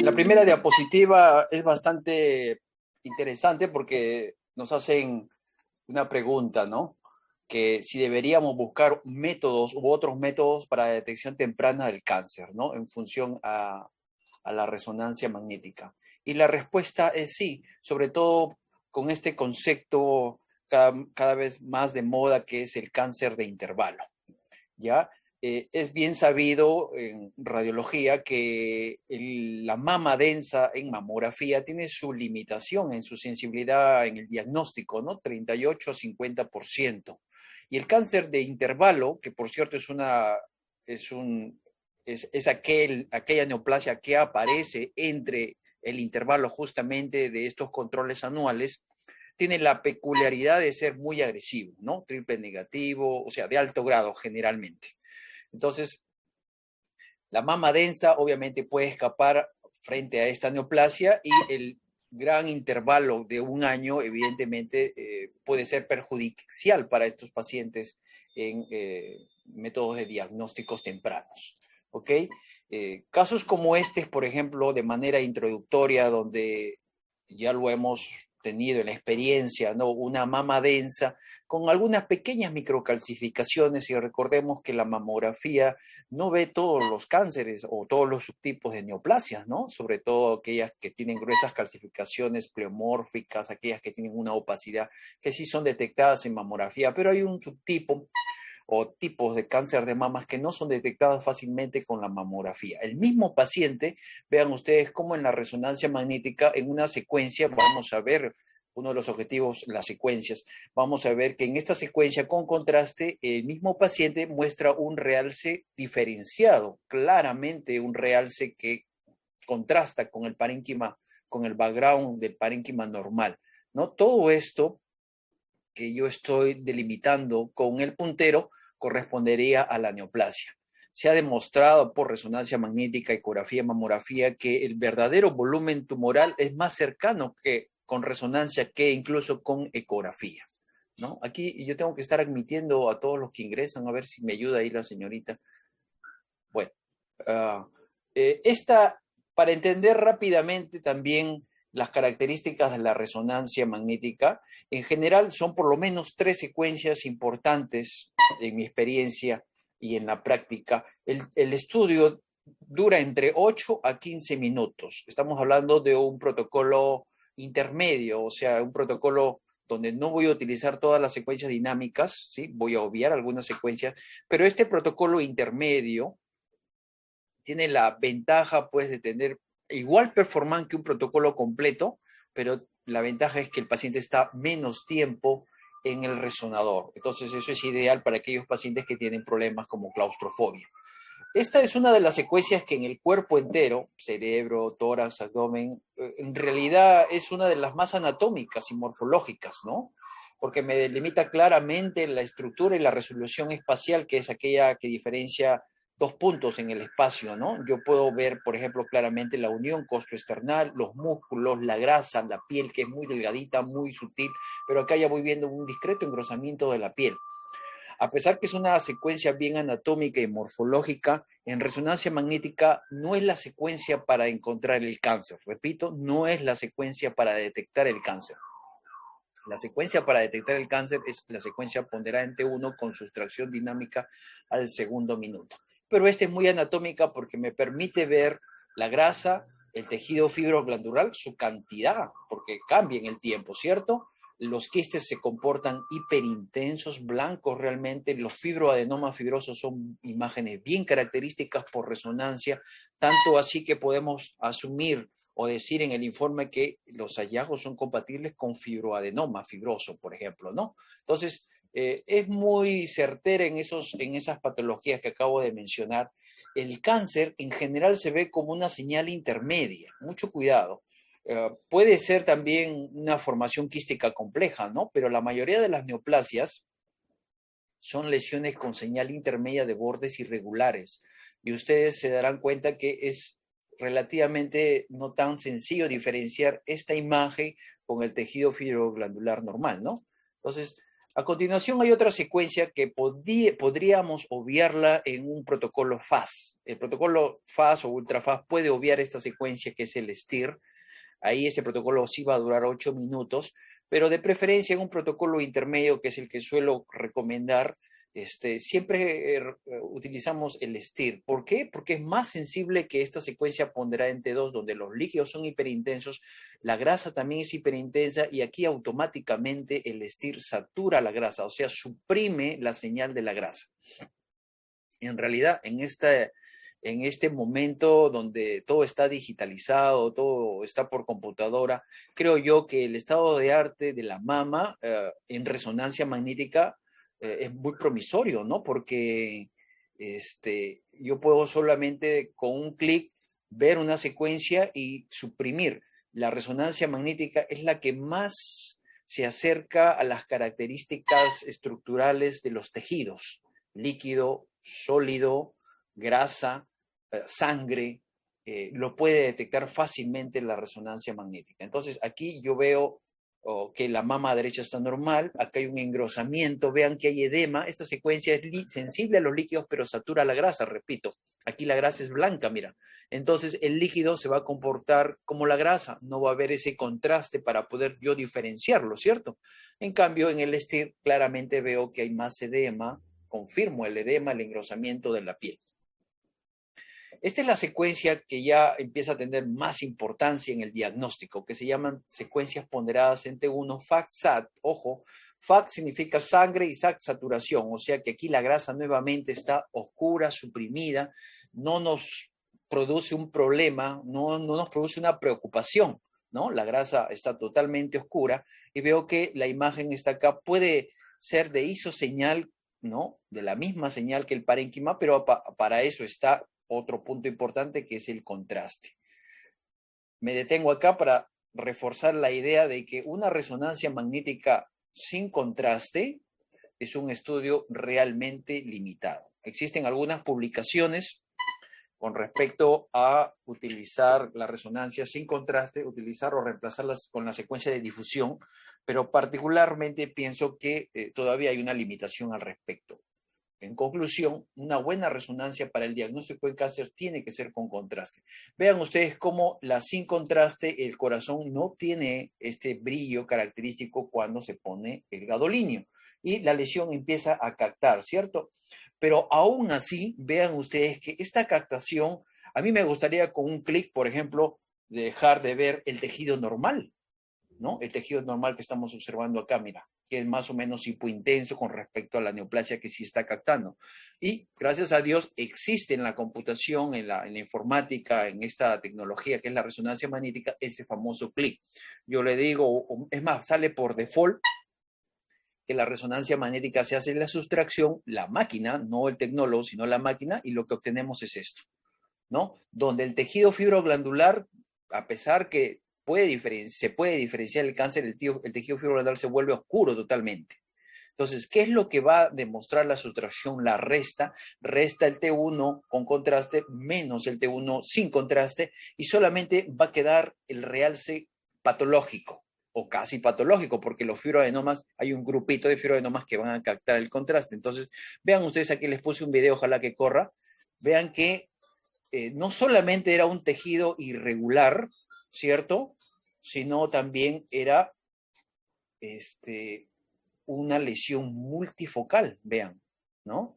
La primera diapositiva es bastante interesante porque nos hacen una pregunta, ¿no? Que si deberíamos buscar métodos u otros métodos para la detección temprana del cáncer, ¿no? En función a la resonancia magnética. Y la respuesta es sí, sobre todo con este concepto cada vez más de moda que es el cáncer de intervalo, ¿ya? Es bien sabido en radiología que la mama densa en mamografía tiene su limitación en su sensibilidad en el diagnóstico, ¿no? 38 a 50%. Y el cáncer de intervalo, que por cierto es aquella neoplasia que aparece entre el intervalo justamente de estos controles anuales, tiene la peculiaridad de ser muy agresivo, ¿no? Triple negativo, o sea, de alto grado generalmente. Entonces, la mama densa obviamente puede escapar frente a esta neoplasia y el gran intervalo de un año evidentemente puede ser perjudicial para estos pacientes en métodos de diagnósticos tempranos. ¿Ok? Casos como este, por ejemplo, de manera introductoria, donde ya lo hemos tenido en la experiencia, ¿no? Una mama densa con algunas pequeñas microcalcificaciones, y recordemos que la mamografía no ve todos los cánceres o todos los subtipos de neoplasias, ¿no? Sobre todo aquellas que tienen gruesas calcificaciones pleomórficas, aquellas que tienen una opacidad, que sí son detectadas en mamografía, pero hay un subtipo o tipos de cáncer de mamas que no son detectados fácilmente con la mamografía. El mismo paciente, vean ustedes cómo en la resonancia magnética, en una secuencia, vamos a ver uno de los objetivos, las secuencias, vamos a ver que en esta secuencia con contraste, el mismo paciente muestra un realce diferenciado, claramente un realce que contrasta con el parénquima, con el background del parénquima normal, ¿no? Todo esto que yo estoy delimitando con el puntero correspondería a la neoplasia. Se ha demostrado por resonancia magnética, ecografía, mamografía que el verdadero volumen tumoral es más cercano que con resonancia que incluso con ecografía, ¿no? Aquí yo tengo que estar admitiendo a todos los que ingresan, a ver si me ayuda ahí la señorita. Bueno, uh, esta, para entender rápidamente también las características de la resonancia magnética, en general son por lo menos tres secuencias importantes en mi experiencia y en la práctica. El estudio dura entre 8 a 15 minutos. Estamos hablando de un protocolo intermedio, o sea, un protocolo donde no voy a utilizar todas las secuencias dinámicas, ¿sí? Voy a obviar algunas secuencias, pero este protocolo intermedio tiene la ventaja, pues, de tener igual performance que un protocolo completo, pero la ventaja es que el paciente está menos tiempo en el resonador. Entonces, eso es ideal para aquellos pacientes que tienen problemas como claustrofobia. Esta es una de las secuencias que en el cuerpo entero, cerebro, tórax, abdomen, en realidad es una de las más anatómicas y morfológicas, ¿no? Porque me delimita claramente la estructura y la resolución espacial, que es aquella que diferencia dos puntos en el espacio, ¿no? Yo puedo ver, por ejemplo, claramente la unión costoesternal, los músculos, la grasa, la piel, que es muy delgadita, muy sutil, pero acá ya voy viendo un discreto engrosamiento de la piel. A pesar que es una secuencia bien anatómica y morfológica, en resonancia magnética no es la secuencia para encontrar el cáncer. Repito, no es la secuencia para detectar el cáncer. La secuencia para detectar el cáncer es la secuencia ponderante 1 con sustracción dinámica al segundo minuto. Pero esta es muy anatómica porque me permite ver la grasa, el tejido fibroglandular, su cantidad, porque cambia en el tiempo, ¿cierto? Los quistes se comportan hiperintensos, blancos realmente. Los fibroadenomas fibrosos son imágenes bien características por resonancia, tanto así que podemos asumir o decir en el informe que los hallazgos son compatibles con fibroadenoma fibroso, por ejemplo, ¿no? Entonces, es muy certera en esas patologías que acabo de mencionar. El cáncer en general se ve como una señal intermedia, mucho cuidado. Puede ser también una formación quística compleja, ¿no? Pero la mayoría de las neoplasias son lesiones con señal intermedia de bordes irregulares. Y ustedes se darán cuenta que es relativamente no tan sencillo diferenciar esta imagen con el tejido fibroglandular normal, ¿no? Entonces, A continuación hay otra secuencia que podríamos obviarla en un protocolo FAST. El protocolo FAST o ultrafast puede obviar esta secuencia que es el STIR. Ahí ese protocolo sí va a durar 8 minutos, pero de preferencia en un protocolo intermedio, que es el que suelo recomendar, siempre utilizamos el STIR. ¿Por qué? Porque es más sensible que esta secuencia ponderada en T2, donde los líquidos son hiperintensos, la grasa también es hiperintensa y aquí automáticamente el STIR satura la grasa, o sea, suprime la señal de la grasa. En realidad, en este momento donde todo está digitalizado, todo está por computadora, creo yo que el estado de arte de la mama en resonancia magnética es muy promisorio, ¿no? Porque yo puedo solamente con un clic ver una secuencia y suprimir. La resonancia magnética es la que más se acerca a las características estructurales de los tejidos, líquido, sólido, grasa, sangre, lo puede detectar fácilmente la resonancia magnética. Entonces aquí yo veo que la mama derecha está normal, acá hay un engrosamiento, vean que hay edema, esta secuencia es sensible a los líquidos pero satura la grasa, repito, aquí la grasa es blanca, mira, entonces el líquido se va a comportar como la grasa, no va a haber ese contraste para poder yo diferenciarlo, ¿cierto? En cambio en el STIR claramente veo que hay más edema, confirmo el edema, el engrosamiento de la piel. Esta es la secuencia que ya empieza a tener más importancia en el diagnóstico, que se llaman secuencias ponderadas en T1, FAC-SAT. Ojo, FAC significa sangre y SAT saturación, o sea que aquí la grasa nuevamente está oscura, suprimida, no nos produce un problema, no nos produce una preocupación, ¿no? La grasa está totalmente oscura y veo que la imagen está acá, puede ser de isoseñal, ¿no? De la misma señal que el parénquima, pero para eso está otro punto importante que es el contraste. Me detengo acá para reforzar la idea de que una resonancia magnética sin contraste es un estudio realmente limitado. Existen algunas publicaciones con respecto a utilizar la resonancia sin contraste, utilizar o reemplazarlas con la secuencia de difusión, pero particularmente pienso que todavía hay una limitación al respecto. En conclusión, una buena resonancia para el diagnóstico de cáncer tiene que ser con contraste. Vean ustedes cómo la sin contraste, el corazón no tiene este brillo característico cuando se pone el gadolinio y la lesión empieza a captar, ¿cierto? Pero aún así, vean ustedes que esta captación, a mí me gustaría con un clic, por ejemplo, dejar de ver el tejido normal, ¿no? El tejido normal que estamos observando acá, mira, que es más o menos hipointenso con respecto a la neoplasia que sí está captando. Y gracias a Dios existe en la computación, en la informática, en esta tecnología que es la resonancia magnética, ese famoso clic. Yo le digo, es más, sale por default que la resonancia magnética se hace en la sustracción, la máquina, no el tecnólogo, sino la máquina, y lo que obtenemos es esto, ¿no? Donde el tejido fibroglandular, a pesar que se puede diferenciar el cáncer, el tejido fibroglandular se vuelve oscuro totalmente. Entonces, ¿qué es lo que va a demostrar la sustracción? La resta el T1 con contraste menos el T1 sin contraste y solamente va a quedar el realce patológico o casi patológico, porque los fibroadenomas, hay un grupito de fibroadenomas que van a captar el contraste. Entonces, vean ustedes, aquí les puse un video, ojalá que corra, vean que no solamente era un tejido irregular, ¿cierto? Sino también era una lesión multifocal, vean, ¿no?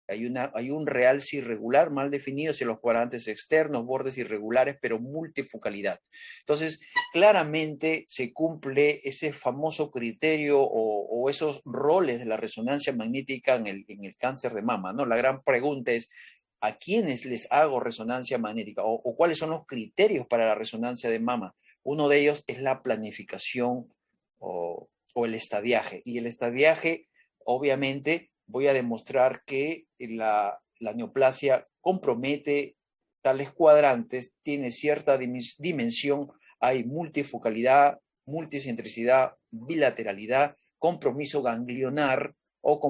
Hay un realce irregular mal definido hacia los cuadrantes externos, bordes irregulares, pero multifocalidad. Entonces, claramente se cumple ese famoso criterio o esos roles de la resonancia magnética en el cáncer de mama, ¿no? La gran pregunta es, ¿a quiénes les hago resonancia magnética? O cuáles son los criterios para la resonancia de mama? Uno de ellos es la planificación o el estadiaje. Y el estadiaje, obviamente, voy a demostrar que la neoplasia compromete tales cuadrantes, tiene cierta dimensión, hay multifocalidad, multicentricidad, bilateralidad, compromiso ganglionar o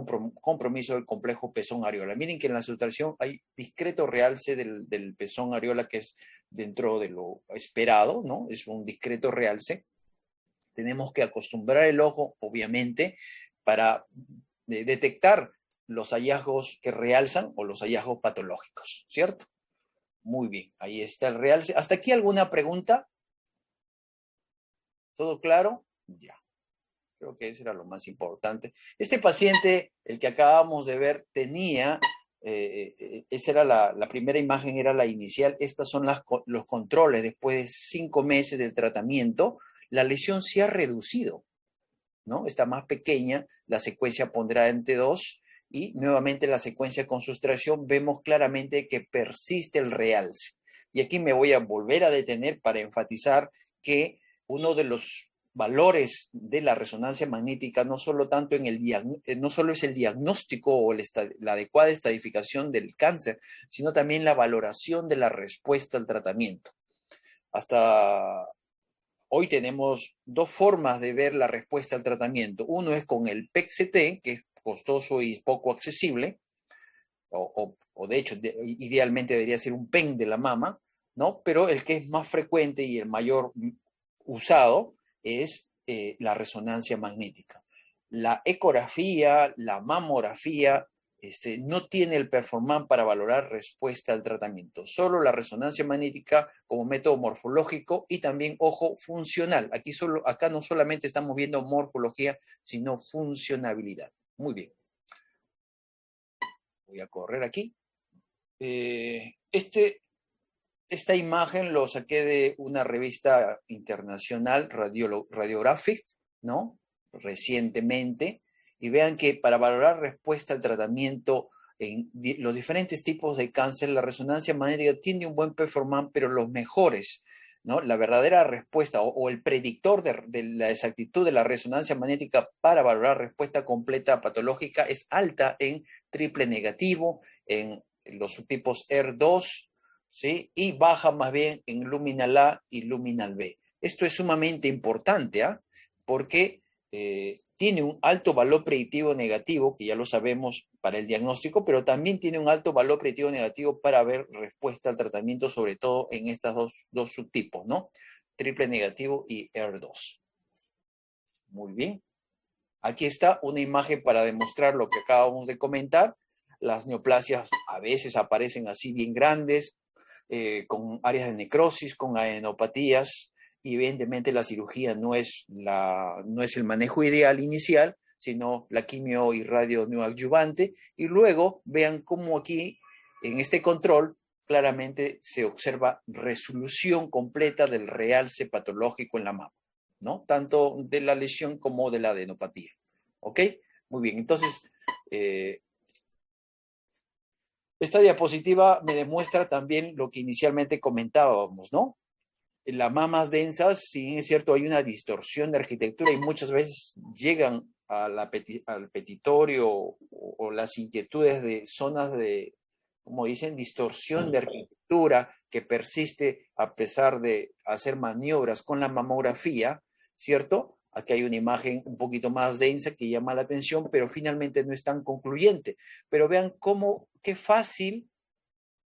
compromiso del complejo pezón-areola. Miren que en la sustracción hay discreto realce del pezón-areola que es dentro de lo esperado, ¿no? Es un discreto realce. Tenemos que acostumbrar el ojo, obviamente, para detectar los hallazgos que realzan o los hallazgos patológicos, ¿cierto? Muy bien, ahí está el realce. ¿Hasta aquí alguna pregunta? ¿Todo claro? Ya. Creo que eso era lo más importante. Este paciente, el que acabamos de ver, tenía, esa era la primera imagen, era la inicial. Estas son los controles después de 5 meses del tratamiento. La lesión se ha reducido, ¿no? Está más pequeña, la secuencia ponderante 2 y nuevamente la secuencia con sustracción vemos claramente que persiste el realce. Y aquí me voy a volver a detener para enfatizar que uno de los valores de la resonancia magnética no solo tanto no solo es el diagnóstico o la adecuada estadificación del cáncer, sino también la valoración de la respuesta al tratamiento. Hasta hoy tenemos 2 formas de ver la respuesta al tratamiento. Uno es con el PET-CT, que es costoso y poco accesible, o de hecho, idealmente debería ser un PEN de la mama, ¿no? Pero el que es más frecuente y el mayor usado es la resonancia magnética. La ecografía, la mamografía, no tiene el performance para valorar respuesta al tratamiento. Solo la resonancia magnética como método morfológico y también, ojo, funcional. Acá no solamente estamos viendo morfología, sino funcionabilidad. Muy bien. Voy a correr aquí. Esta imagen lo saqué de una revista internacional, Radiographic, ¿no? Recientemente. Y vean que para valorar respuesta al tratamiento en los diferentes tipos de cáncer, la resonancia magnética tiene un buen performance, pero los mejores, ¿no? La verdadera respuesta o el predictor de la exactitud de la resonancia magnética para valorar respuesta completa patológica es alta en triple negativo, en los subtipos ER2, ¿sí? Y baja más bien en luminal A y luminal B. Esto es sumamente importante, ¿ah? Porque tiene un alto valor predictivo negativo, que ya lo sabemos para el diagnóstico, pero también tiene un alto valor predictivo negativo para ver respuesta al tratamiento, sobre todo en estos dos subtipos, ¿no? Triple negativo y ER2. Muy bien. Aquí está una imagen para demostrar lo que acabamos de comentar. Las neoplasias a veces aparecen así bien grandes, con áreas de necrosis, con adenopatías, y evidentemente la cirugía no es el manejo ideal inicial, sino la quimio y radio neoadyuvante, y luego vean cómo aquí, en este control, claramente se observa resolución completa del realce patológico en la mama, ¿no? Tanto de la lesión como de la adenopatía, ¿ok? Muy bien, entonces, esta diapositiva me demuestra también lo que inicialmente comentábamos, ¿no? Las mamas densas, si es cierto, hay una distorsión de arquitectura y muchas veces llegan al petitorio o las inquietudes de zonas de, como dicen, distorsión de arquitectura que persiste a pesar de hacer maniobras con la mamografía, ¿cierto? Aquí hay una imagen un poquito más densa que llama la atención, pero finalmente no es tan concluyente. Pero vean qué fácil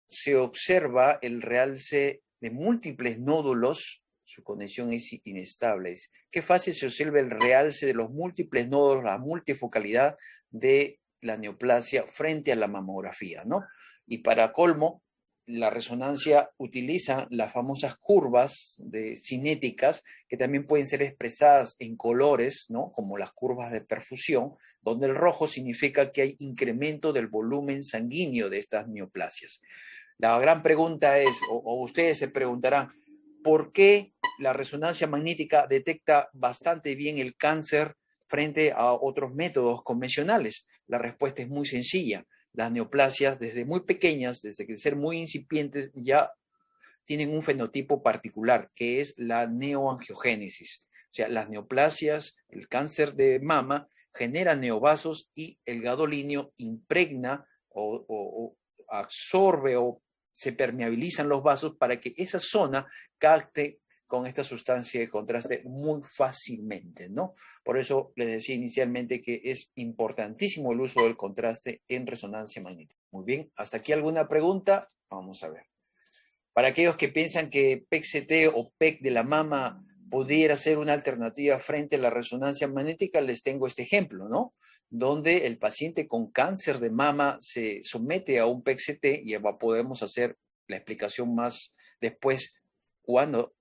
se observa el realce de múltiples nódulos, su conexión es inestable. Qué fácil se observa el realce de los múltiples nódulos, la multifocalidad de la neoplasia frente a la mamografía, ¿no? Y para colmo, la resonancia utiliza las famosas curvas cinéticas que también pueden ser expresadas en colores, ¿no? Como las curvas de perfusión, donde el rojo significa que hay incremento del volumen sanguíneo de estas neoplasias. La gran pregunta es, o ustedes se preguntarán, ¿por qué la resonancia magnética detecta bastante bien el cáncer frente a otros métodos convencionales? La respuesta es muy sencilla. Las neoplasias, desde muy pequeñas, desde que ser muy incipientes, ya tienen un fenotipo particular, que es la neoangiogénesis. O sea, las neoplasias, el cáncer de mama, genera neovasos y el gadolinio impregna o absorbe o se permeabilizan los vasos para que esa zona capte con esta sustancia de contraste muy fácilmente, ¿no? Por eso les decía inicialmente que es importantísimo el uso del contraste en resonancia magnética. Muy bien, ¿hasta aquí alguna pregunta? Vamos a ver. Para aquellos que piensan que PET-CT o PET de la mama pudiera ser una alternativa frente a la resonancia magnética, les tengo este ejemplo, ¿no? Donde el paciente con cáncer de mama se somete a un PET-CT y podemos hacer la explicación más después cuándo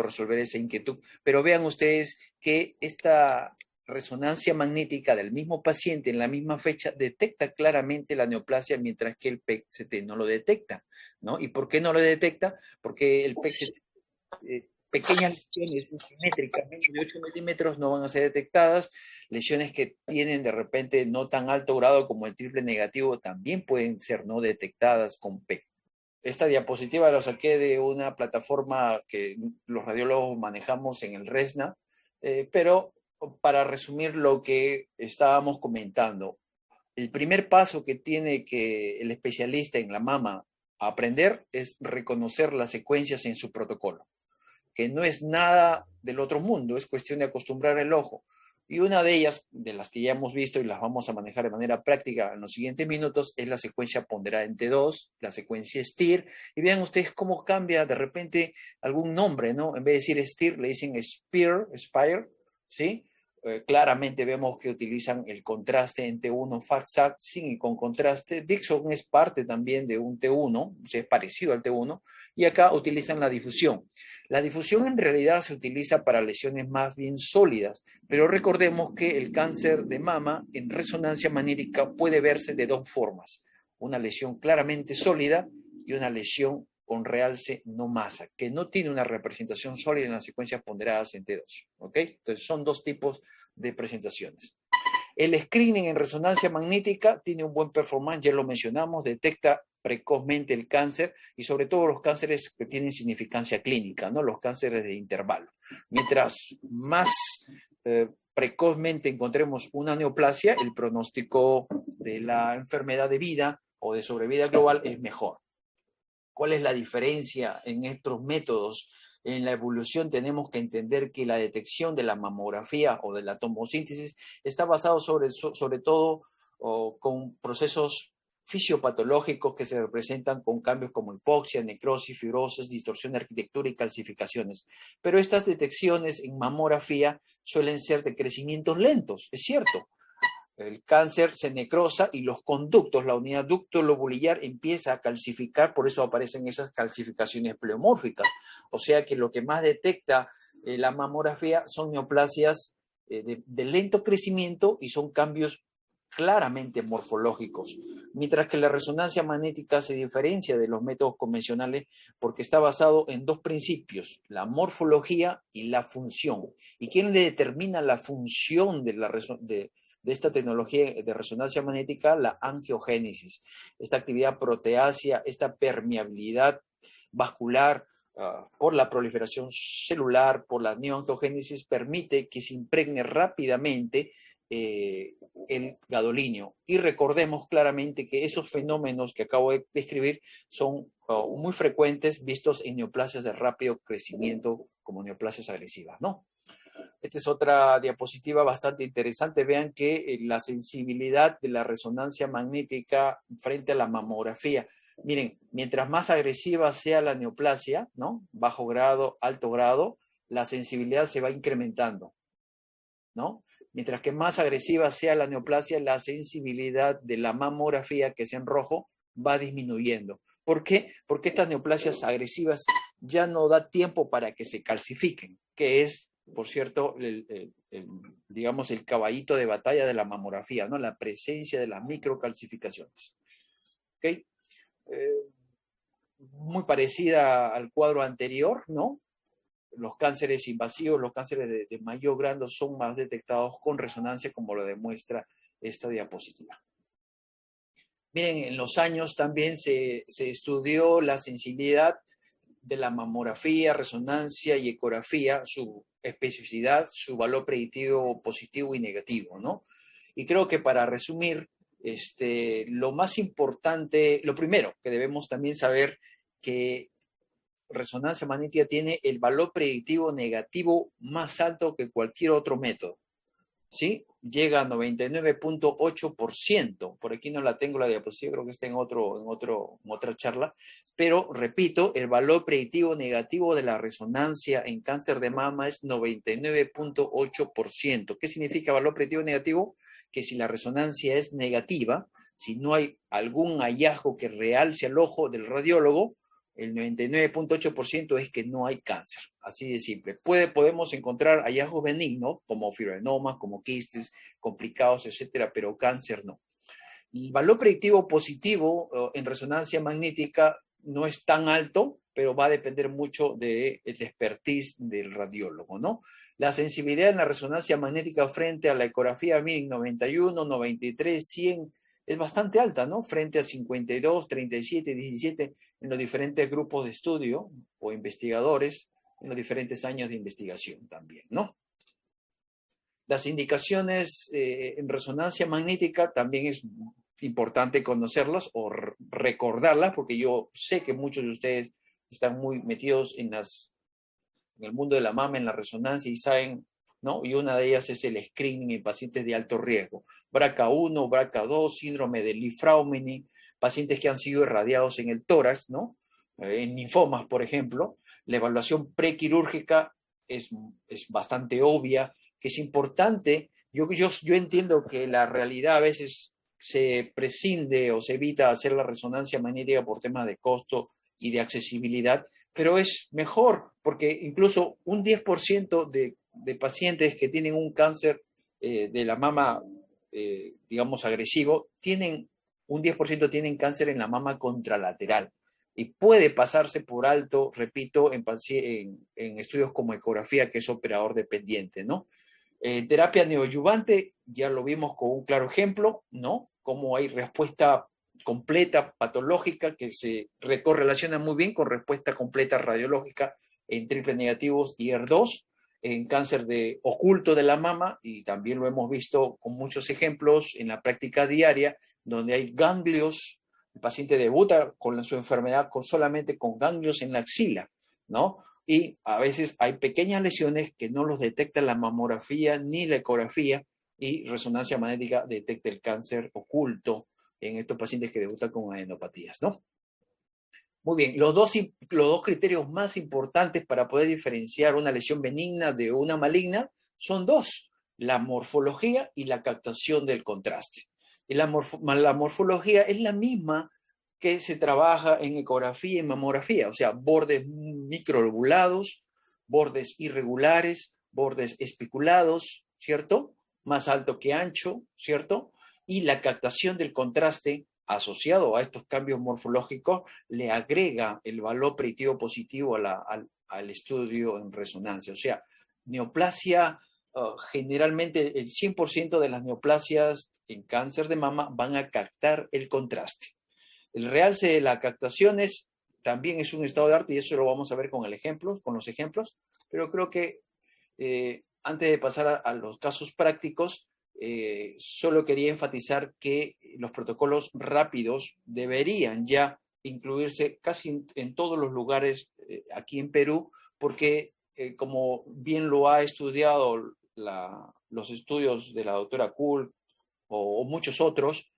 resolver esa inquietud. Pero vean ustedes que esta resonancia magnética del mismo paciente en la misma fecha detecta claramente la neoplasia, mientras que el PET-CT no lo detecta, ¿no? ¿Y por qué no lo detecta? Porque el PET-CT, pequeñas lesiones simétricas, menos de 8 milímetros, no van a ser detectadas. Lesiones que tienen de repente no tan alto grado como el triple negativo también pueden ser no detectadas con PET. Esta diapositiva la saqué de una plataforma que los radiólogos manejamos en el RESNA, pero para resumir lo que estábamos comentando, el primer paso que tiene que el especialista en la mama aprender es reconocer las secuencias en su protocolo, que no es nada del otro mundo, es cuestión de acostumbrar el ojo. Y una de ellas, de las que ya hemos visto y las vamos a manejar de manera práctica en los siguientes minutos, es la secuencia ponderada en T2, la secuencia STIR. Y vean ustedes cómo cambia de repente algún nombre, ¿no? En vez de decir STIR, le dicen Spire, ¿sí? Claramente vemos que utilizan el contraste en T1 FACSAT sin y con contraste. Dixon es parte también de un T1, o sea, es parecido al T1, y acá utilizan la difusión. La difusión en realidad se utiliza para lesiones más bien sólidas, pero recordemos que el cáncer de mama en resonancia magnética puede verse de dos formas: una lesión claramente sólida y una lesión con realce no masa, que no tiene una representación sólida en las secuencias ponderadas en T2. ¿Ok? Entonces son dos tipos de presentaciones. El screening en resonancia magnética tiene un buen performance, ya lo mencionamos, detecta precozmente el cáncer y sobre todo los cánceres que tienen significancia clínica, ¿no? Los cánceres de intervalo. Mientras más precozmente encontremos una neoplasia, el pronóstico de la enfermedad de vida o de sobrevida global es mejor. ¿Cuál es la diferencia en estos métodos? En la evolución tenemos que entender que la detección de la mamografía o de la tomosíntesis está basado sobre todo con procesos fisiopatológicos que se representan con cambios como hipoxia, necrosis, fibrosis, distorsión de arquitectura y calcificaciones. Pero estas detecciones en mamografía suelen ser de crecimientos lentos, es cierto. El cáncer se necrosa y los conductos, la unidad ducto-lobulillar empieza a calcificar, por eso aparecen esas calcificaciones pleomórficas. O sea que lo que más detecta la mamografía son neoplasias de lento crecimiento y son cambios claramente morfológicos, mientras que la resonancia magnética se diferencia de los métodos convencionales porque está basado en dos principios: la morfología y la función. ¿Y quién le determina la función de esta tecnología de resonancia magnética? La angiogénesis, esta actividad proteácea, esta permeabilidad vascular por la proliferación celular, por la neoangiogénesis, permite que se impregne rápidamente el gadolinio. Y recordemos claramente que esos fenómenos que acabo de describir son muy frecuentes, vistos en neoplasias de rápido crecimiento como neoplasias agresivas, ¿no? Esta es otra diapositiva bastante interesante. Vean que la sensibilidad de la resonancia magnética frente a la mamografía. Miren, mientras más agresiva sea la neoplasia, ¿no? Bajo grado, alto grado, la sensibilidad se va incrementando, ¿no? Mientras que más agresiva sea la neoplasia, la sensibilidad de la mamografía, que es en rojo, va disminuyendo. ¿Por qué? Porque estas neoplasias agresivas ya no da tiempo para que se calcifiquen, que es, por cierto, digamos, el caballito de batalla de la mamografía, ¿no? La presencia de las microcalcificaciones. ¿Ok? Muy parecida al cuadro anterior, ¿no? Los cánceres invasivos, los cánceres de mayor grado son más detectados con resonancia, como lo demuestra esta diapositiva. Miren, en los años también se estudió la sensibilidad de la mamografía, resonancia y ecografía, su especificidad, su valor predictivo positivo y negativo, ¿no? Y creo que para resumir, lo más importante, lo primero que debemos también saber que resonancia magnética tiene el valor predictivo negativo más alto que cualquier otro método, ¿sí? llega a 99.8%. Por aquí no la tengo la diapositiva, creo que está en otra charla. Pero, repito, el valor predictivo negativo de la resonancia en cáncer de mama es 99.8%. ¿Qué significa valor predictivo negativo? Que si la resonancia es negativa, si no hay algún hallazgo que realce al ojo del radiólogo, el 99.8% es que no hay cáncer, así de simple. Podemos encontrar hallazgos benignos, como fibroadenomas, como quistes complicados, etcétera, pero cáncer no. El valor predictivo positivo en resonancia magnética no es tan alto, pero va a depender mucho del expertise del radiólogo, ¿no? La sensibilidad en la resonancia magnética frente a la ecografía MIRI 91, 93, 100 es bastante alta, ¿no? Frente a 52, 37, 17 en los diferentes grupos de estudio o investigadores en los diferentes años de investigación también, ¿no? Las indicaciones en resonancia magnética también es importante conocerlas o recordarlas, porque yo sé que muchos de ustedes están muy metidos en el mundo de la mama, en la resonancia, y saben, ¿no? Y una de ellas es el screening en pacientes de alto riesgo. BRCA1, BRCA2, síndrome de Li-Fraumeni, pacientes que han sido irradiados en el tórax, ¿no? En linfomas, por ejemplo. La evaluación prequirúrgica es bastante obvia, que es importante. Yo entiendo que la realidad a veces se prescinde o se evita hacer la resonancia magnética por temas de costo y de accesibilidad, pero es mejor, porque incluso un 10% de pacientes que tienen un cáncer de la mama, digamos, agresivo, un 10% tienen cáncer en la mama contralateral. Y puede pasarse por alto, repito, en estudios como ecografía, que es operador dependiente, ¿no? Terapia neoadyuvante, ya lo vimos con un claro ejemplo, ¿no? Cómo hay respuesta completa patológica que se correlaciona muy bien con respuesta completa radiológica en triple negativos y ER2, en cáncer oculto de la mama, y también lo hemos visto con muchos ejemplos en la práctica diaria, donde hay ganglios, el paciente debuta con su enfermedad solamente con ganglios en la axila, ¿no? Y a veces hay pequeñas lesiones que no los detecta la mamografía ni la ecografía, y resonancia magnética detecta el cáncer oculto en estos pacientes que debutan con adenopatías, ¿no? Muy bien, los dos criterios más importantes para poder diferenciar una lesión benigna de una maligna son dos: la morfología y la captación del contraste. Y la morfología es la misma que se trabaja en ecografía y mamografía, o sea, bordes microlobulados, bordes irregulares, bordes espiculados, ¿cierto? Más alto que ancho, ¿cierto? Y la captación del contraste asociado a estos cambios morfológicos le agrega el valor predictivo positivo al estudio en resonancia. O sea, neoplasia, generalmente el 100% de las neoplasias en cáncer de mama van a captar el contraste. El realce de las captaciones también es un estado de arte, y eso lo vamos a ver con los ejemplos, pero creo que antes de pasar a los casos prácticos, solo quería enfatizar que los protocolos rápidos deberían ya incluirse casi en todos los lugares aquí en Perú, porque como bien lo ha estudiado los estudios de la doctora Kuhl o muchos otros,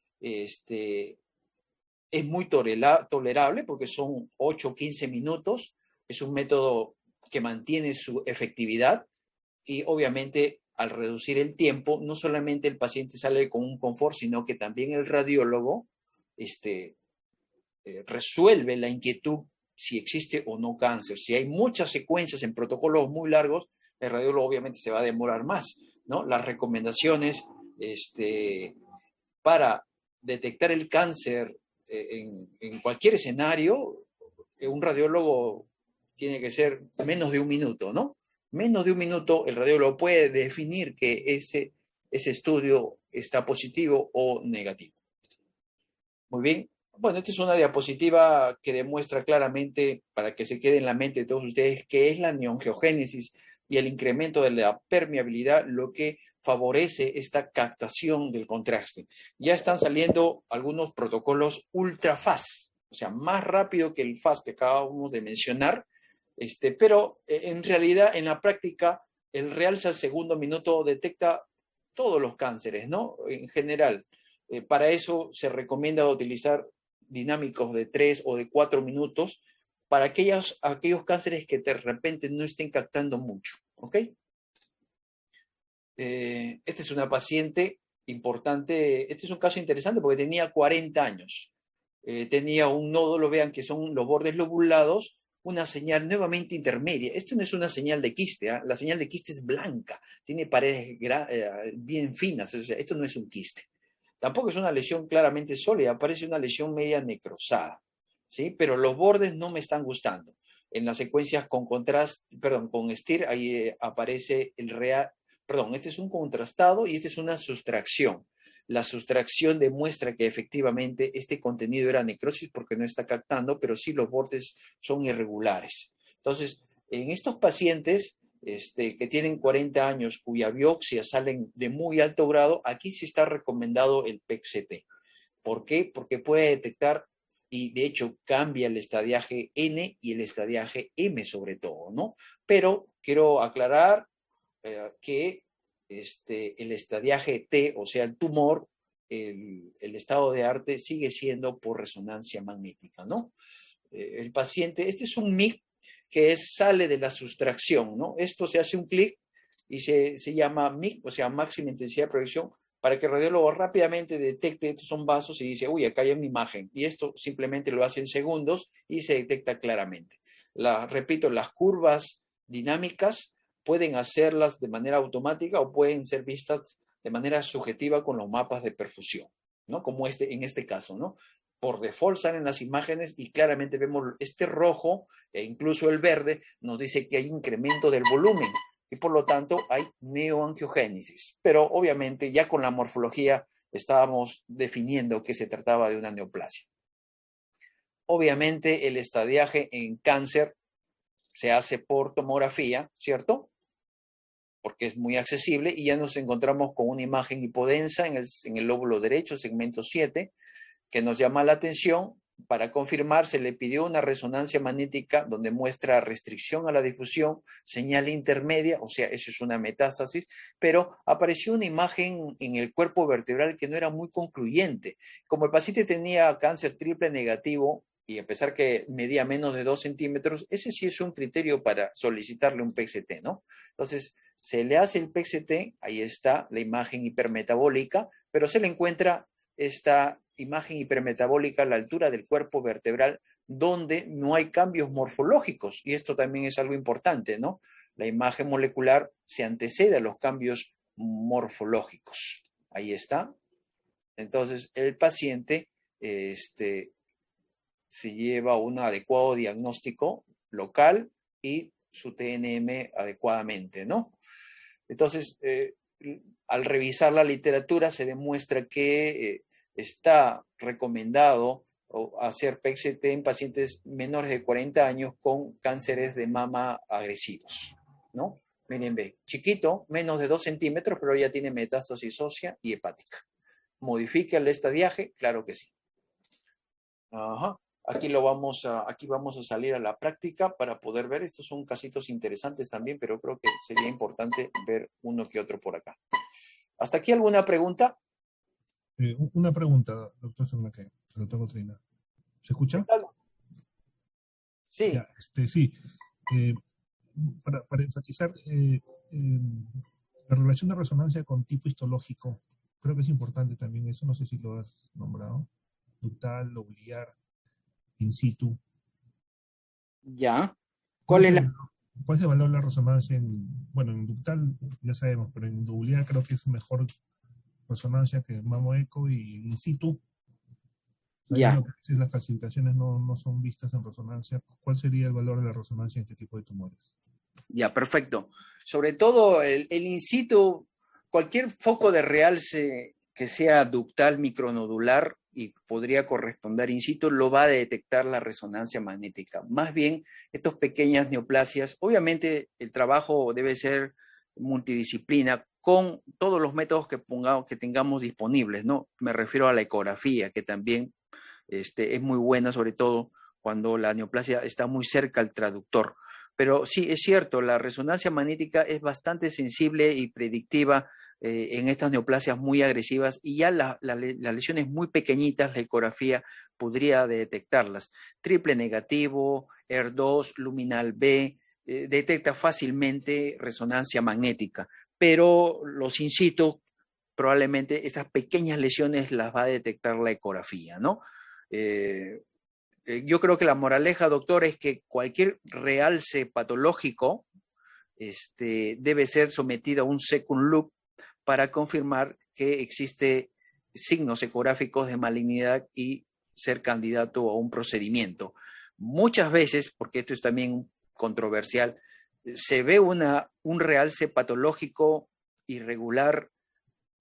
es muy tolerable, porque son 8 o 15 minutos, es un método que mantiene su efectividad, y obviamente al reducir el tiempo, no solamente el paciente sale con un confort, sino que también el radiólogo resuelve la inquietud si existe o no cáncer. Si hay muchas secuencias en protocolos muy largos, el radiólogo obviamente se va a demorar más, ¿no? Las recomendaciones para detectar el cáncer en cualquier escenario, un radiólogo tiene que ser menos de un minuto, ¿no? Menos de un minuto el radiólogo puede definir que ese estudio está positivo o negativo. Muy bien. Bueno, esta es una diapositiva que demuestra claramente, para que se quede en la mente de todos ustedes, qué es la neoangiogénesis y el incremento de la permeabilidad, lo que favorece esta captación del contraste. Ya están saliendo algunos protocolos ultra fast, o sea, más rápido que el fast que acabamos de mencionar, pero en realidad en la práctica el realce al segundo minuto detecta todos los cánceres, ¿no? En general. Para eso se recomienda utilizar dinámicos de 3 o de 4 minutos para aquellos cánceres que de repente no estén captando mucho, ¿ok? Esta es una paciente importante, este es un caso interesante porque tenía 40 años. Tenía un nódulo, vean que son los bordes lobulados, una señal nuevamente intermedia. Esto no es una señal de quiste, ¿eh? La señal de quiste es blanca, tiene paredes bien finas, o sea, esto no es un quiste. Tampoco es una lesión claramente sólida, parece una lesión media necrosada, ¿sí? Pero los bordes no me están gustando. En las secuencias con con STIR, ahí aparece el real, este es un contrastado y este es una sustracción. La sustracción demuestra que efectivamente este contenido era necrosis porque no está captando, pero sí los bordes son irregulares. Entonces, en estos pacientes que tienen 40 años, cuya biopsia salen de muy alto grado, aquí sí está recomendado el PET-CT. ¿Por qué? Porque puede detectar y de hecho cambia el estadiaje N y el estadiaje M sobre todo, ¿no? Pero quiero aclarar que el estadiaje T, o sea, el tumor, el estado de arte sigue siendo por resonancia magnética, ¿no? El paciente, este es un MIG que sale de la sustracción, ¿no? Esto se hace un clic y se llama MIG, o sea, máxima intensidad de proyección, para que el radiólogo rápidamente detecte estos son vasos y dice, uy, acá hay una imagen. Y esto simplemente lo hace en segundos y se detecta claramente. Repito, las curvas dinámicas pueden hacerlas de manera automática o pueden ser vistas de manera subjetiva con los mapas de perfusión, ¿no? Como en este caso, ¿no? Por default salen las imágenes y claramente vemos este rojo e incluso el verde nos dice que hay incremento del volumen y por lo tanto hay neoangiogénesis. Pero obviamente ya con la morfología estábamos definiendo que se trataba de una neoplasia. Obviamente el estadiaje en cáncer se hace por tomografía, ¿cierto? Porque es muy accesible y ya nos encontramos con una imagen hipodensa en el lóbulo derecho, segmento 7, que nos llama la atención. Para confirmar, se le pidió una resonancia magnética donde muestra restricción a la difusión, señal intermedia, o sea, eso es una metástasis, pero apareció una imagen en el cuerpo vertebral que no era muy concluyente. Como el paciente tenía cáncer triple negativo, y a pesar que medía menos de 2 centímetros, ese sí es un criterio para solicitarle un PET-CT, ¿no? Entonces, se le hace el PET-CT, ahí está la imagen hipermetabólica, pero se le encuentra esta imagen hipermetabólica a la altura del cuerpo vertebral donde no hay cambios morfológicos y esto también es algo importante, ¿no? La imagen molecular se antecede a los cambios morfológicos. Ahí está. Entonces, el paciente se lleva un adecuado diagnóstico local y su TNM adecuadamente, ¿no? Entonces, al revisar la literatura se demuestra que está recomendado hacer PET-CT en pacientes menores de 40 años con cánceres de mama agresivos, ¿no? Miren, ve, chiquito, menos de 2 centímetros, pero ya tiene metástasis ósea y hepática. ¿Modifica el estadiaje? Claro que sí. Ajá. Aquí vamos a salir a la práctica para poder ver. Estos son casitos interesantes también, pero creo que sería importante ver uno que otro por acá. ¿Hasta aquí alguna pregunta? Una pregunta, doctor Cernaque, doctor Cotrina. ¿Se escucha? Sí. Ya, sí. Para enfatizar la relación de resonancia con tipo histológico, creo que es importante también eso, no sé si lo has nombrado, ductal, lobular, in situ. Ya. ¿Cuál es el valor de la resonancia en ductal ya sabemos, pero en lobular creo que es mejor resonancia que mamo eco y in situ? Ya. Que a veces las calcificaciones no son vistas en resonancia. ¿Cuál sería el valor de la resonancia en este tipo de tumores? Ya, perfecto. Sobre todo el in situ, cualquier foco de realce que sea ductal micronodular y podría corresponder in situ, lo va a detectar la resonancia magnética. Más bien, estas pequeñas neoplasias, obviamente el trabajo debe ser multidisciplina con todos los métodos que tengamos disponibles, ¿no? Me refiero a la ecografía, que también es muy buena, sobre todo cuando la neoplasia está muy cerca al traductor. Pero sí, es cierto, la resonancia magnética es bastante sensible y predictiva en estas neoplasias muy agresivas y ya las lesiones muy pequeñitas, la ecografía podría detectarlas. Triple negativo, ER2, luminal B, detecta fácilmente resonancia magnética, pero los in situ, probablemente estas pequeñas lesiones las va a detectar la ecografía, ¿no? Yo creo que la moraleja, doctor, es que cualquier realce patológico debe ser sometido a un second look para confirmar que existe signos ecográficos de malignidad y ser candidato a un procedimiento. Muchas veces, porque esto es también controversial, se ve un realce patológico irregular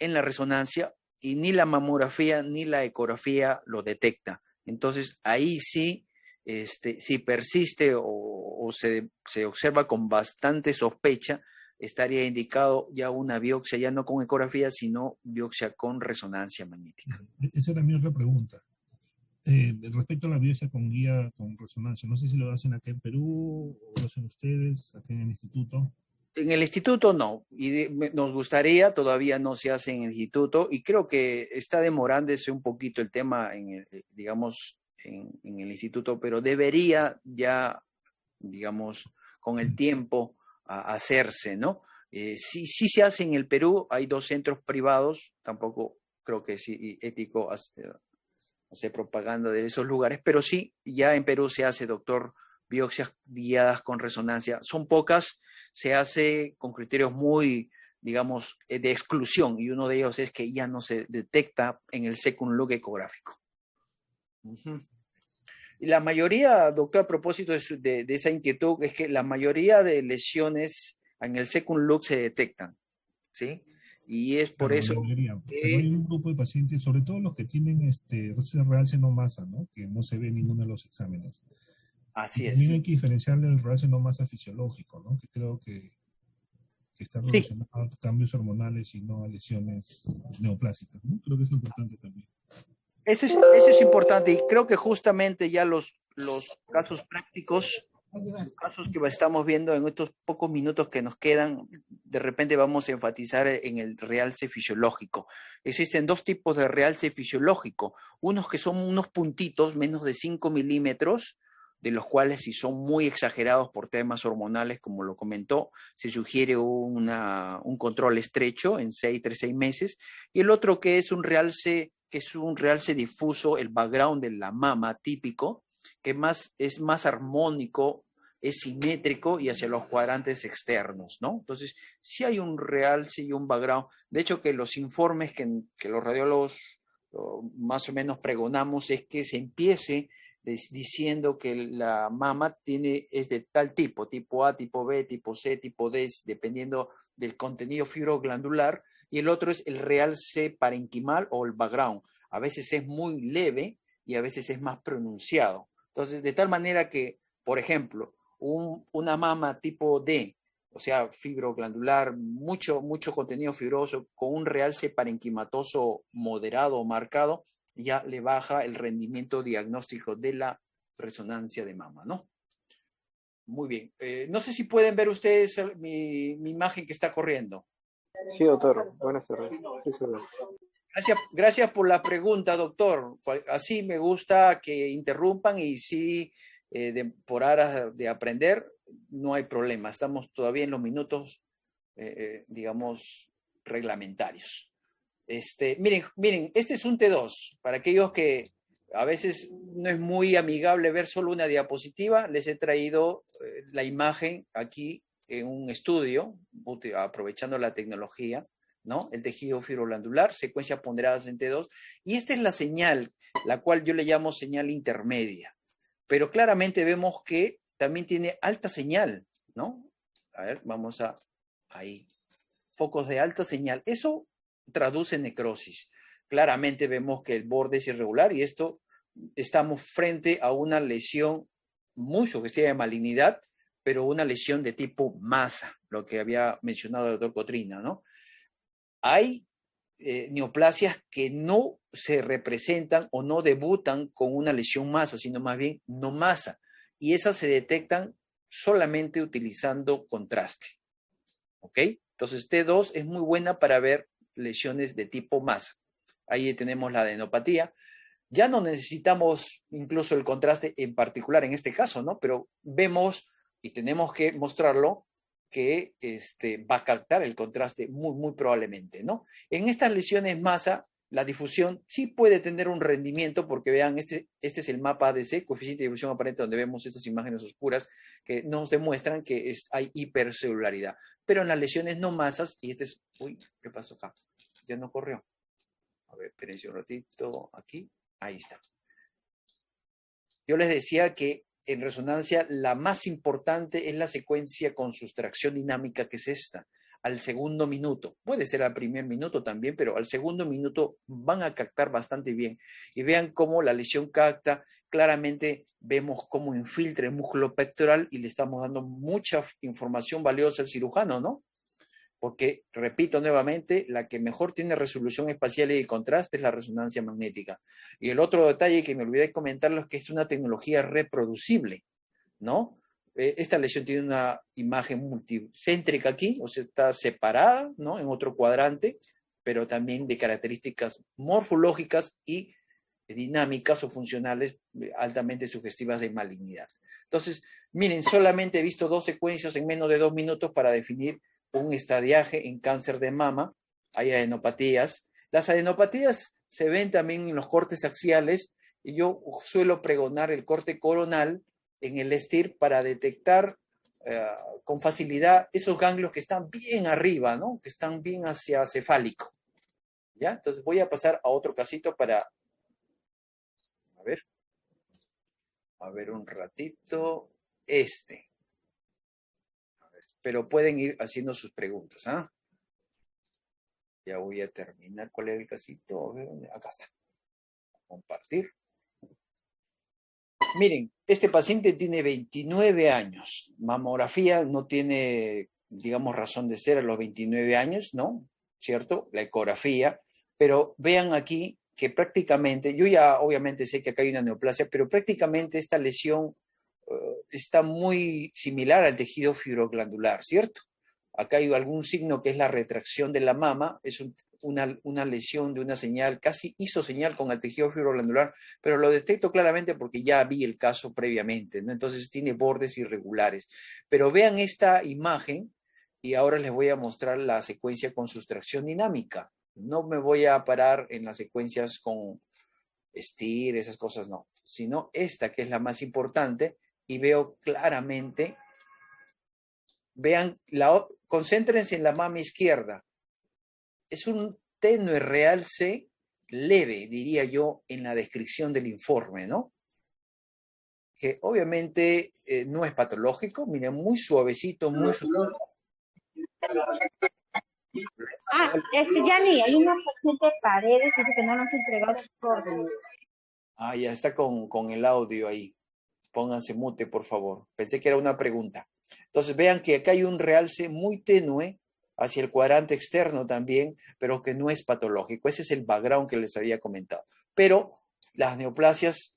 en la resonancia y ni la mamografía ni la ecografía lo detecta. Entonces, ahí sí, si persiste o se observa con bastante sospecha, estaría indicado ya una biopsia, ya no con ecografía, sino biopsia con resonancia magnética. Esa era mi otra pregunta. Respecto a la biopsia con guía con resonancia, no sé si lo hacen acá en Perú o lo hacen ustedes, acá en el instituto. En el instituto no, y nos gustaría, todavía no se hace en el instituto, y creo que está demorándose un poquito el tema, digamos, en el instituto, pero debería ya, digamos, con el tiempo hacerse, ¿no? Sí se hace en el Perú, hay 2 centros privados, tampoco creo que es ético hacer propaganda de esos lugares, pero sí, ya en Perú se hace, doctor, biopsias guiadas con resonancia. Son pocas, se hace con criterios muy, digamos, de exclusión, y uno de ellos es que ya no se detecta en el second look ecográfico. Y la mayoría, doctor, a propósito de esa inquietud, es que la mayoría de lesiones en el second look se detectan, ¿sí? Y es por eso pero hay un grupo de pacientes, sobre todo los que tienen realce no masa, ¿no? Que no se ve en ninguno de los exámenes. Así también es. hay que diferenciar del realce no masa fisiológico, ¿no? Que creo que está relacionado a cambios hormonales y no a lesiones neoplásicas, ¿no? Creo que es importante también. Eso es importante, y creo que justamente ya los casos prácticos, casos que estamos viendo en estos pocos minutos que nos quedan, de repente vamos a enfatizar en el realce fisiológico. Existen 2 tipos de realce fisiológico, unos que son unos puntitos menos de 5 milímetros, de los cuales si son muy exagerados por temas hormonales, como lo comentó, se sugiere un control estrecho en 6 meses, y el otro que es un realce difuso, el background de la mama típico, que es más armónico, es simétrico y hacia los cuadrantes externos, ¿no? Entonces, sí hay un realce y un background. De hecho, que los informes que los radiólogos más o menos pregonamos es que se empiece diciendo que la mama es de tal tipo A, tipo B, tipo C, tipo D, dependiendo del contenido fibroglandular, y el otro es el realce parenquimal o el background. A veces es muy leve y a veces es más pronunciado. Entonces, de tal manera que, por ejemplo, una mama tipo D, o sea, fibroglandular, mucho contenido fibroso, con un realce parenquimatoso moderado o marcado, ya le baja el rendimiento diagnóstico de la resonancia de mama, ¿no? Muy bien. No sé si pueden ver ustedes mi imagen que está corriendo. Sí, doctor. Buenas tardes. Sí, gracias por la pregunta, doctor. Así me gusta que interrumpan, y sí, por aras de aprender, no hay problema. Estamos todavía en los minutos, digamos, reglamentarios. Miren, este es un T2. Para aquellos que a veces no es muy amigable ver solo una diapositiva, les he traído la imagen aquí en un estudio, aprovechando la tecnología, ¿no? El tejido fibroglandular, secuencias ponderadas en T2, y esta es la señal, la cual yo le llamo señal intermedia. Pero claramente vemos que también tiene alta señal, ¿no? A ver, vamos ahí. Focos de alta señal. Eso traduce necrosis. Claramente vemos que el borde es irregular, y estamos frente a una lesión muy sugestiva de malignidad, pero una lesión de tipo masa, lo que había mencionado el doctor Cotrina, ¿no? Hay neoplasias que no se representan o no debutan con una lesión masa, sino más bien no masa, y esas se detectan solamente utilizando contraste. ¿Ok? Entonces T2 es muy buena para ver lesiones de tipo masa. Ahí tenemos la adenopatía. Ya no necesitamos incluso el contraste en particular en este caso, ¿no? Pero vemos, y tenemos que mostrarlo, que va a captar el contraste muy probablemente, ¿no? En estas lesiones masa, la difusión sí puede tener un rendimiento, porque vean, este es el mapa ADC, coeficiente de difusión aparente, donde vemos estas imágenes oscuras que nos demuestran que hay hipercelularidad. Pero en las lesiones no masas, y uy, ¿qué pasó acá? Ya no corrió. A ver, espérense un ratito, aquí, ahí está. Yo les decía que en resonancia la más importante es la secuencia con sustracción dinámica, que es esta, al segundo minuto. Puede ser al primer minuto también, pero al segundo minuto van a captar bastante bien. Y vean cómo la lesión capta, claramente vemos cómo infiltra el músculo pectoral y le estamos dando mucha información valiosa al cirujano, ¿no? Porque, repito nuevamente, la que mejor tiene resolución espacial y contraste es la resonancia magnética. Y el otro detalle que me olvidé comentarlo es que es una tecnología reproducible, ¿no? Esta lesión tiene una imagen multicéntrica aquí, o sea, está separada, ¿no? En otro cuadrante, pero también de características morfológicas y dinámicas o funcionales altamente sugestivas de malignidad. Entonces, miren, solamente he visto 2 secuencias en menos de 2 minutos para definir un estadiaje en cáncer de mama. Hay adenopatías. Las adenopatías se ven también en los cortes axiales, y yo suelo pregonar el corte coronal en el STIR para detectar con facilidad esos ganglios que están bien arriba, ¿no? Que están bien hacia cefálico. ¿Ya? Entonces voy a pasar a otro casito para... A ver un ratito. Pero pueden ir haciendo sus preguntas, ¿ah? Ya voy a terminar. ¿Cuál era el casito? A ver, acá está. Compartir. Miren, este paciente tiene 29 años. Mamografía no tiene, digamos, razón de ser a los 29 años, ¿no? ¿Cierto? La ecografía. Pero vean aquí que prácticamente, yo ya obviamente sé que acá hay una neoplasia, pero prácticamente esta lesión está muy similar al tejido fibroglandular, ¿cierto? Acá hay algún signo que es la retracción de la mama, es una lesión de una señal, casi hizo señal con el tejido fibroglandular, pero lo detecto claramente porque ya vi el caso previamente, ¿no? Entonces tiene bordes irregulares. Pero vean esta imagen y ahora les voy a mostrar la secuencia con sustracción dinámica. No me voy a parar en las secuencias con STIR, esas cosas no, sino esta que es la más importante, y veo claramente, vean, concéntrense en la mama izquierda. Es un tenue realce leve, diría yo, en la descripción del informe, ¿no? Que obviamente no es patológico, miren, muy suavecito, muy suavecito. Yanni, hay una paciente de Paredes, dice que no nos ha entregado su orden. Ah, ya está con el audio ahí. Pónganse mute, por favor. Pensé que era una pregunta. Entonces, vean que acá hay un realce muy tenue hacia el cuadrante externo también, pero que no es patológico. Ese es el background que les había comentado. Pero las neoplasias,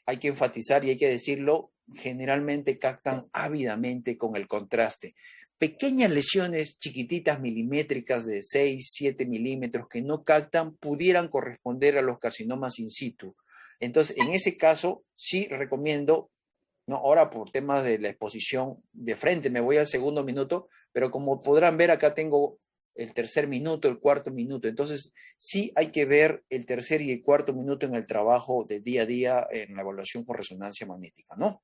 hay que enfatizar y hay que decirlo, generalmente captan ávidamente con el contraste. Pequeñas lesiones chiquititas milimétricas de 6, 7 milímetros que no captan pudieran corresponder a los carcinomas in situ. Entonces, en ese caso, sí recomiendo, ¿no? Ahora por temas de la exposición de frente, me voy al segundo minuto, pero como podrán ver, acá tengo el tercer minuto, el cuarto minuto. Entonces, sí hay que ver el tercer y el cuarto minuto en el trabajo de día a día en la evaluación con resonancia magnética, ¿no?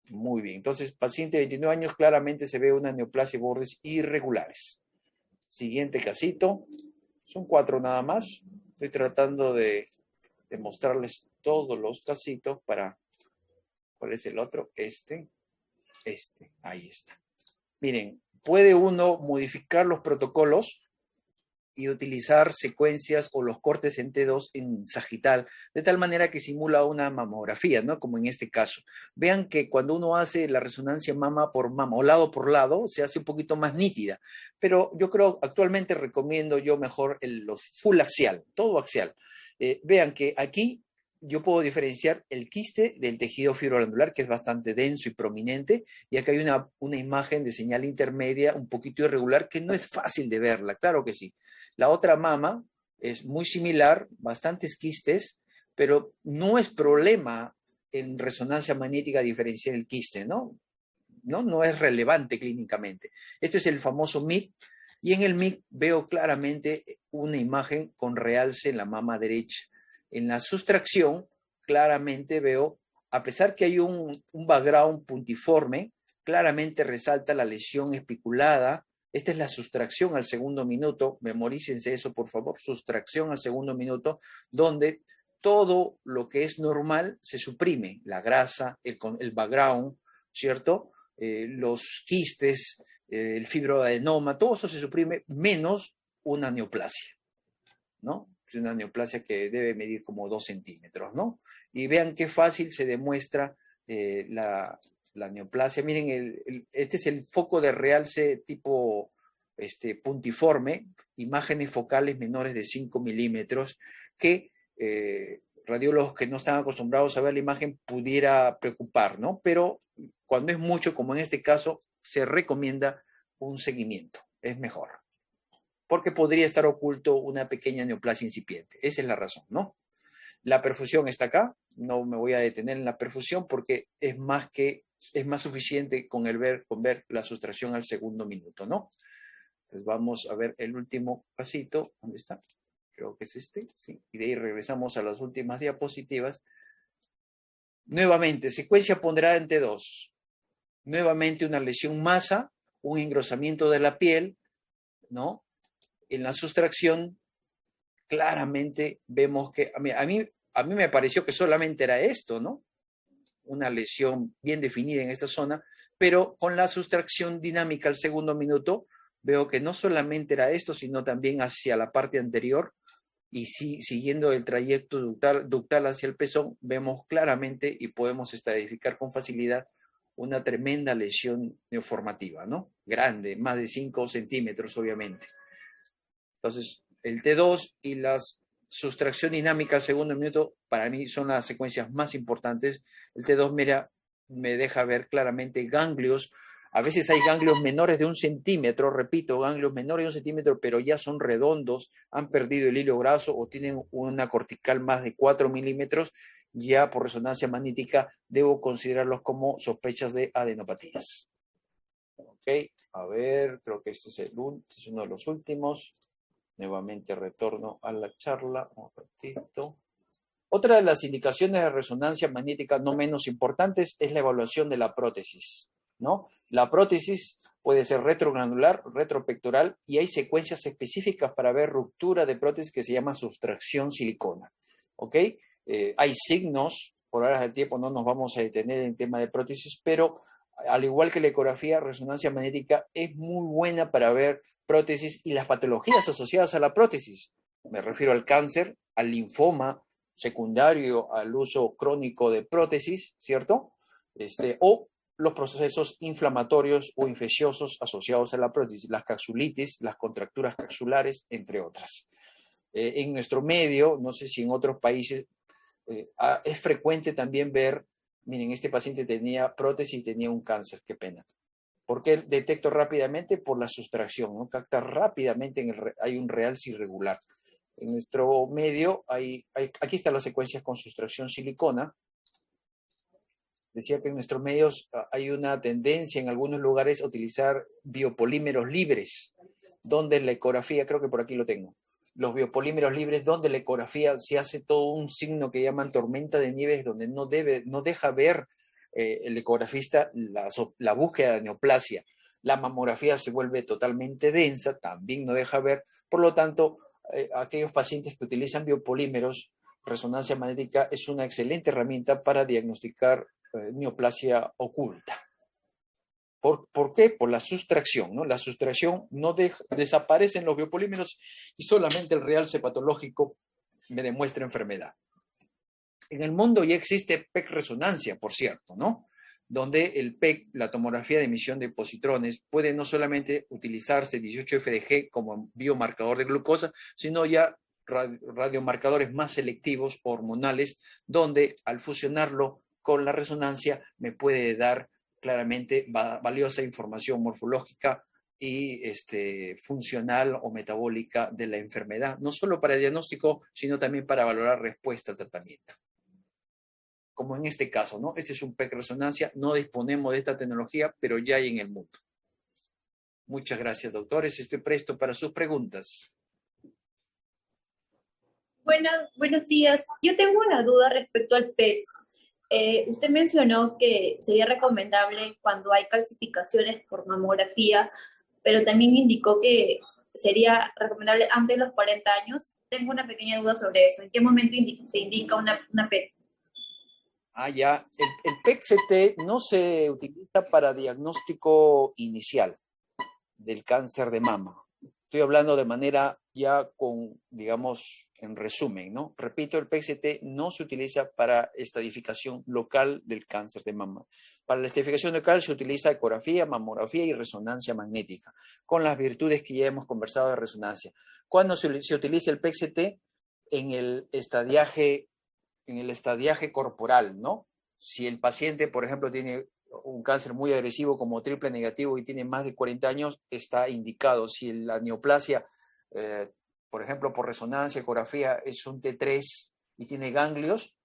Muy bien. Entonces, paciente de 29 años, claramente se ve una neoplasia de bordes irregulares. Siguiente casito. Son 4 nada más. Estoy tratando de mostrarles todos los casitos para... ¿Cuál es el otro? Ahí está. Miren, puede uno modificar los protocolos y utilizar secuencias o los cortes en T2 en sagital, de tal manera que simula una mamografía, ¿no? Como en este caso. Vean que cuando uno hace la resonancia mama por mama o lado por lado, se hace un poquito más nítida. Pero yo creo, actualmente recomiendo yo mejor los full axial, todo axial. Vean que aquí yo puedo diferenciar el quiste del tejido fibroglandular, que es bastante denso y prominente, y acá hay una imagen de señal intermedia un poquito irregular que no es fácil de verla, claro que sí. La otra mama es muy similar, bastantes quistes, pero no es problema en resonancia magnética diferenciar el quiste, ¿no? No es relevante clínicamente. Este es el famoso MIC, y en el MIC veo claramente una imagen con realce en la mama derecha. En la sustracción, claramente veo, a pesar que hay un background puntiforme, claramente resalta la lesión espiculada. Esta es la sustracción al segundo minuto, memorícense eso por favor, sustracción al segundo minuto, donde todo lo que es normal se suprime, la grasa, el background, ¿cierto? Los quistes, el fibroadenoma, todo eso se suprime, menos una neoplasia, ¿no? Es una neoplasia que debe medir como 2 centímetros, ¿no? Y vean qué fácil se demuestra la neoplasia. Miren, este es el foco de realce tipo puntiforme, imágenes focales menores de 5 milímetros, que radiólogos que no están acostumbrados a ver la imagen pudiera preocupar, ¿no? Pero cuando es mucho, como en este caso, se recomienda un seguimiento, es mejor. Porque podría estar oculto una pequeña neoplasia incipiente. Esa es la razón, ¿no? La perfusión está acá, no me voy a detener en la perfusión porque es más suficiente con ver la sustracción al segundo minuto, ¿no? Entonces vamos a ver el último pasito, ¿dónde está? Creo que es este, sí. Y de ahí regresamos a las últimas diapositivas. Nuevamente, secuencia ponderada en T2. Nuevamente una lesión masa, un engrosamiento de la piel, ¿no? En la sustracción, claramente vemos que, a mí me pareció que solamente era esto, ¿no? Una lesión bien definida en esta zona, pero con la sustracción dinámica al segundo minuto, veo que no solamente era esto, sino también hacia la parte anterior, y siguiendo el trayecto ductal hacia el pezón, vemos claramente y podemos estadificar con facilidad una tremenda lesión neoformativa, ¿no? Grande, más de 5 centímetros, obviamente. Entonces, el T2 y la sustracción dinámica al segundo minuto, para mí son las secuencias más importantes. El T2, mira, me deja ver claramente ganglios. A veces hay ganglios menores de 1 centímetro, repito, ganglios menores de 1 centímetro, pero ya son redondos, han perdido el hilo graso o tienen una cortical más de 4 milímetros. Ya por resonancia magnética debo considerarlos como sospechas de adenopatías. Ok, a ver, creo que este es uno de los últimos. Nuevamente retorno a la charla, un ratito. Otra de las indicaciones de resonancia magnética no menos importantes es la evaluación de la prótesis, ¿no? La prótesis puede ser retroglandular, retropectoral, y hay secuencias específicas para ver ruptura de prótesis que se llama sustracción silicona, ¿ok? Hay signos, por horas del tiempo no nos vamos a detener en tema de prótesis, pero al igual que la ecografía, resonancia magnética es muy buena para ver prótesis y las patologías asociadas a la prótesis. Me refiero al cáncer, al linfoma secundario al uso crónico de prótesis, ¿cierto? O los procesos inflamatorios o infecciosos asociados a la prótesis, las capsulitis, las contracturas capsulares, entre otras. En nuestro medio, no sé si en otros países, es frecuente también ver, miren, este paciente tenía prótesis y tenía un cáncer, qué pena. ¿Por qué detecto rápidamente? Por la sustracción, ¿no? Capta rápidamente, hay un realce irregular. En nuestro medio, aquí están las secuencias con sustracción silicona. Decía que en nuestros medios hay una tendencia en algunos lugares a utilizar biopolímeros libres, donde la ecografía, creo que por aquí lo tengo, los biopolímeros libres, donde la ecografía se hace todo un signo que llaman tormenta de nieves, donde no deja ver el ecografista la búsqueda de neoplasia. La mamografía se vuelve totalmente densa, también no deja ver. Por lo tanto, aquellos pacientes que utilizan biopolímeros, resonancia magnética es una excelente herramienta para diagnosticar neoplasia oculta. ¿Por qué? Por la sustracción, ¿no? La sustracción no desaparecen los biopolímeros y solamente el realce patológico me demuestra enfermedad. En el mundo ya existe PEC resonancia, por cierto, ¿no? Donde el PEC, la tomografía de emisión de positrones, puede no solamente utilizarse 18-FDG como biomarcador de glucosa, sino ya radiomarcadores más selectivos hormonales, donde al fusionarlo con la resonancia me puede dar claramente valiosa información morfológica y funcional o metabólica de la enfermedad, no solo para el diagnóstico, sino también para valorar respuesta al tratamiento. Como en este caso, ¿no? Este es un PEC resonancia, no disponemos de esta tecnología, pero ya hay en el mundo. Muchas gracias, doctores. Estoy presto para sus preguntas. Buenos días. Yo tengo una duda respecto al PET. Usted mencionó que sería recomendable cuando hay calcificaciones por mamografía, pero también indicó que sería recomendable antes de los 40 años. Tengo una pequeña duda sobre eso. ¿En qué momento se indica una PET? Ya. El PET-CT no se utiliza para diagnóstico inicial del cáncer de mama. Estoy hablando de manera ya digamos, en resumen, ¿no? Repito, el PET-CT no se utiliza para estadificación local del cáncer de mama. Para la estadificación local se utiliza ecografía, mamografía y resonancia magnética, con las virtudes que ya hemos conversado de resonancia. ¿Cuándo se utiliza el PET-CT? En el estadiaje corporal, ¿no? Si el paciente, por ejemplo, tiene un cáncer muy agresivo como triple negativo y tiene más de 40 años, está indicado. Si la neoplasia, por ejemplo, por resonancia, ecografía, es un T3 y tiene ganglios,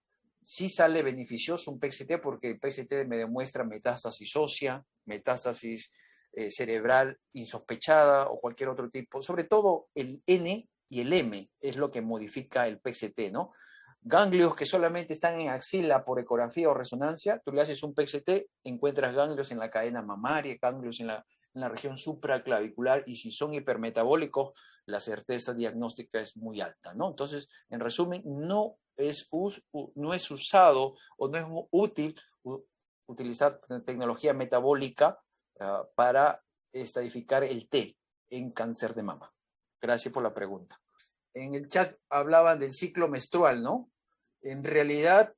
sí sale beneficioso un PET-CT porque el PET-CT me demuestra metástasis ósea, metástasis cerebral insospechada o cualquier otro tipo. Sobre todo el N y el M es lo que modifica el PET-CT, ¿no? Ganglios que solamente están en axila por ecografía o resonancia, tú le haces un PET-CT, encuentras ganglios en la cadena mamaria, ganglios en la región supraclavicular, y si son hipermetabólicos, la certeza diagnóstica es muy alta, ¿no? Entonces, en resumen, no es usado o no es útil utilizar tecnología metabólica para estadificar el T en cáncer de mama. Gracias por la pregunta. En el chat hablaban del ciclo menstrual, ¿no? En realidad,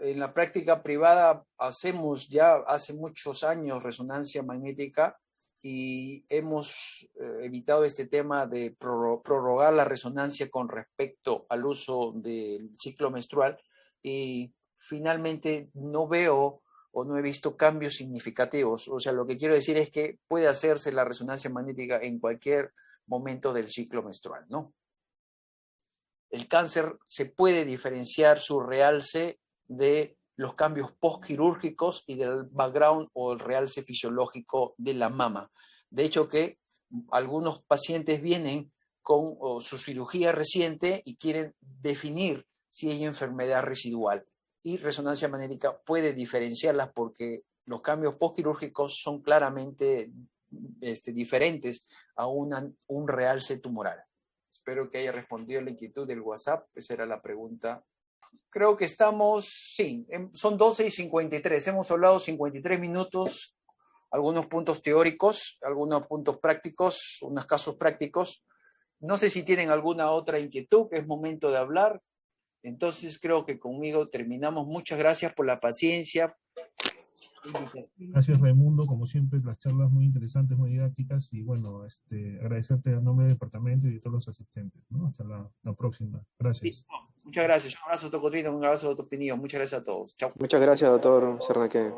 en la práctica privada hacemos ya hace muchos años resonancia magnética y hemos evitado este tema de prorrogar la resonancia con respecto al uso del ciclo menstrual, y finalmente no veo o no he visto cambios significativos. O sea, lo que quiero decir es que puede hacerse la resonancia magnética en cualquier momento del ciclo menstrual, ¿no? El cáncer se puede diferenciar su realce de los cambios postquirúrgicos y del background o el realce fisiológico de la mama. De hecho, que algunos pacientes vienen con su cirugía reciente y quieren definir si hay enfermedad residual. Y resonancia magnética puede diferenciarlas porque los cambios postquirúrgicos son claramente diferentes a un realce tumoral. Espero que haya respondido la inquietud del WhatsApp. Esa era la pregunta. Creo que estamos, sí, son 12:53. Hemos hablado 53 minutos, algunos puntos teóricos, algunos puntos prácticos, unos casos prácticos. No sé si tienen alguna otra inquietud, que es momento de hablar. Entonces creo que conmigo terminamos. Muchas gracias por la paciencia. Gracias, Raimundo, como siempre, las charlas muy interesantes, muy didácticas, y bueno, agradecerte en nombre del departamento y de todos los asistentes, ¿no? Hasta la próxima. Gracias. Muchas gracias. Un abrazo, doctor Cotrino, un abrazo, doctor Pinillo. Muchas gracias a todos. Chao. Muchas gracias, doctor Sernaque.